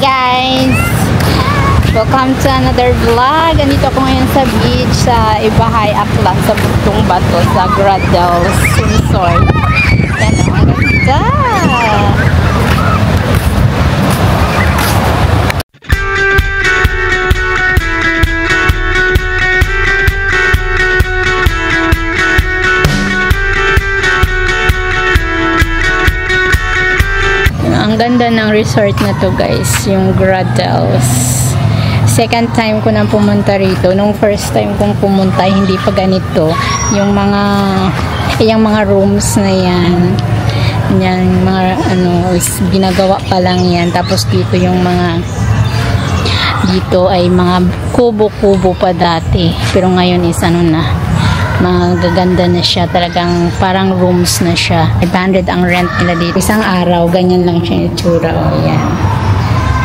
Guys! Welcome to another vlog. Andito ako ngayon sa beach sa Ibahay, Aklan, sa Bugtong Bato, sa Gradels Resort. Yan o, ang ganda! Ang ganda ng resort na to guys, yung Gradels. Second time ko nang pumunta rito. Nung first time kong pumunta, hindi pa ganito. Yung mga rooms na yan. Yan, mga ginagawa pa lang yan. Tapos dito yung dito ay mga kubo-kubo pa dati. Pero ngayon is magaganda na siya. Talagang parang rooms na siya. 500 ang rent nila dito. Isang araw, ganyan lang siya yung itsura. Ayan.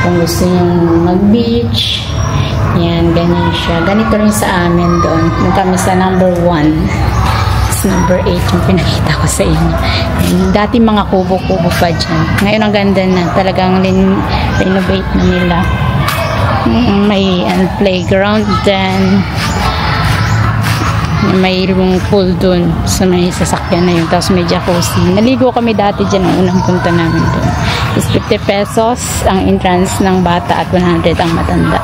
Kung gusto nyo mag-beach, yan, ganyan siya. Ganito rin sa amin doon. Nung kami sa number 1. Number 8 yung pinakita ko sa inyo. Yan, dati mga kubo-kubo pa dyan. Ngayon ang ganda na. Talagang renovate na nila. May playground din. May room pool dun sa may sasakyan na yun. Tapos may jacuzzi. Naligo kami dati dyan ang unang punta namin dun. Is 50 pesos ang entrance ng bata at 100 ang matanda.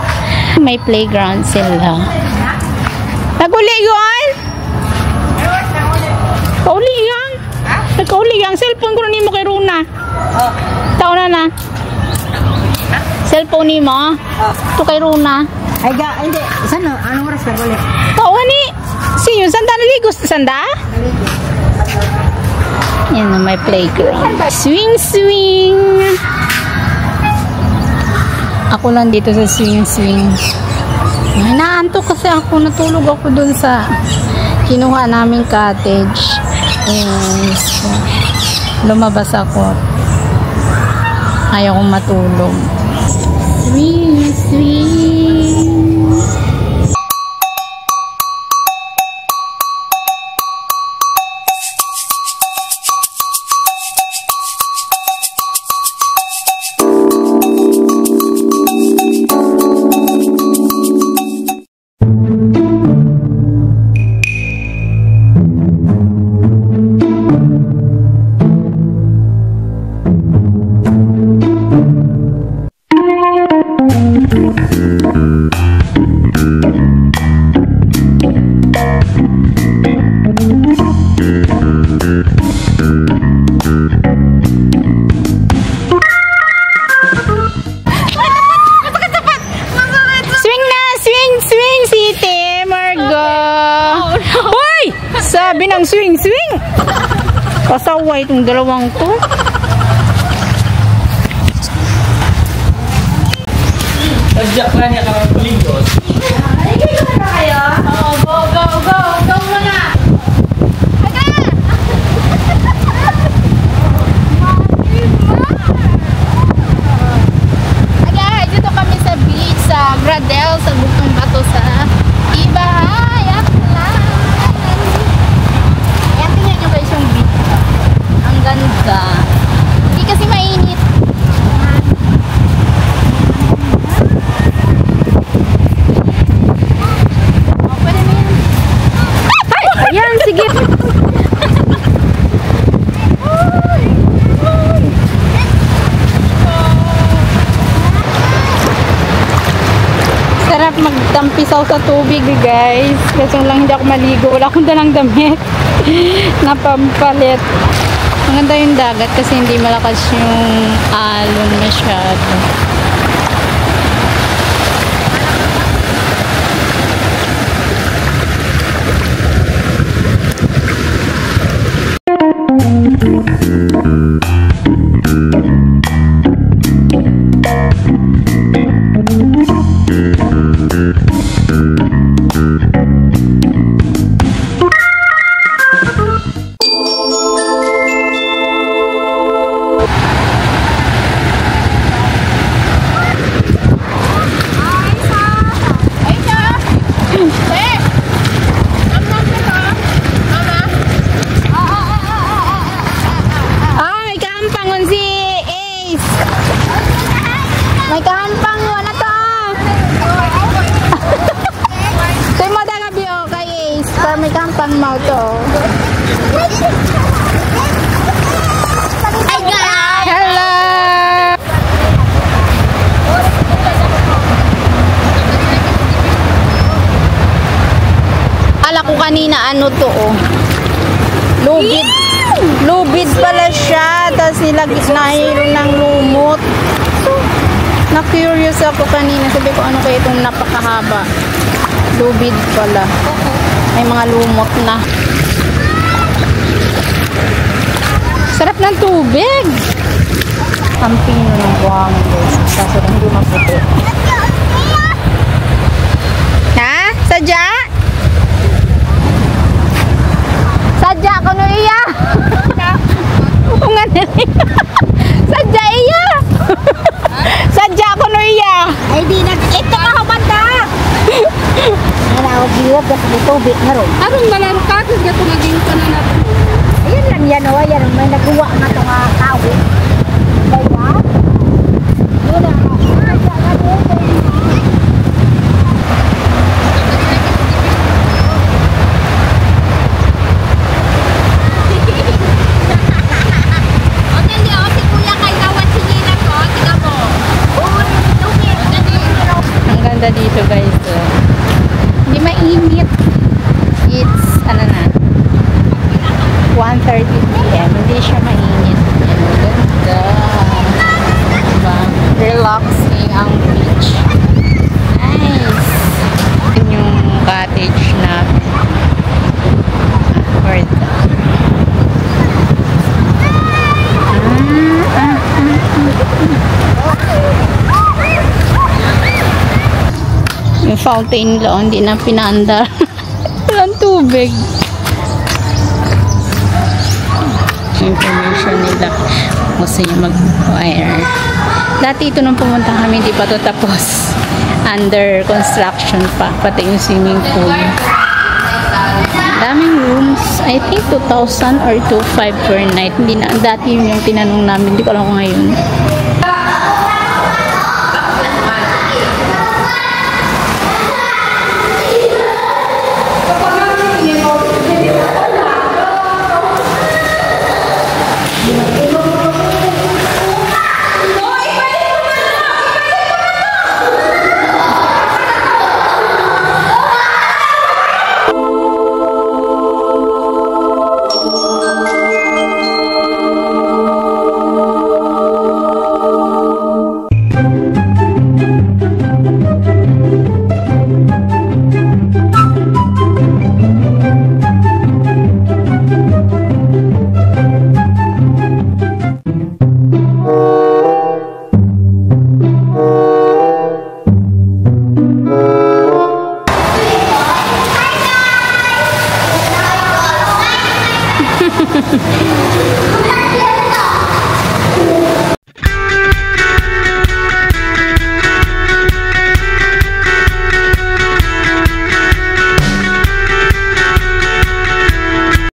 May playground sila. Naguli yun? Kauli yan? Nagkauli yan? Cellphone ko na mo kay Runa. Taon na. Cellphone ni mo? Ito kay Runa. Ay, hindi. Saan? Anong oras naguli? Taon ni. Siyo, sanda naligo? Sanda? Yan na, may playground. Swing! Ako lang dito sa swing. Naantok kasi ako. Natulog ako dun sa kinuha naming cottage. So, lumabas ako. Ayaw kong matulog. Swing! Sabi ng swing! Pasaway itong dalawang to. Nag-jack na niya karang palingkod. Ay, kayo na kayo? Oo, go! Go muna! Aga! Dito kami sa beach, sa Gradels, sa Bugtong Bato, sa Ibahay, Aklan. Ayan, tingnan nyo guys yung beach. Ang ganda. Hindi kasi mainit. Ayan, sige. Sarap magtampisaw sa tubig, guys. Kasi lang hindi ako maligo. Wala akong dalang damit. Napampalit. Ang ganda yung dagat kasi hindi malakas yung alon masyado. May kahanpang mo na to. Say mo da gabi o kay Ace. Para may kahanpang mo to. Hi guys! Hello! Akala ko kanina ano to oh. Lubid. Lubid pala siya. Tapos nahilo ng lumot. Na-curious ako kanina. Sabi ko ano kaya itong napakahaba. Lubid pala. May mga lumot na. Sarap ng tubig. Kampino ng buhangin guys. Kaso lang hindi maputi. Ha? Sadya? Sadya ko no iya. Oo nga nila. Sadya iya. Sadya ko no iya. Ay di ito ka banda. Ano ako giwag kasi may tubig na ron. Arong malaro ka kasi gato maging ka na natin. Ayun lang yan o. Ayan may nagawa na ito nga kawi. Kaya? Yun na. Ang ganda dito guys. Hindi mainit. It's ano na 1:30 PM. Hindi siya mainit. Ang ganda. Diba? Relaxing ang beach. Nice. Yun yung cottage na worth it. Yung fountain lang, hindi na pinaandar. Walang tubig. Information nila. Gusto niya mag-wire. Dati ito nung pumunta kami, hindi pa ito tapos. Under construction pa. Pati yung swimming pool. Daming rooms. I think 2,000 or 2,500 per night. Hindi na, dati yun yung tinanong namin. Hindi ko alam kung ngayon.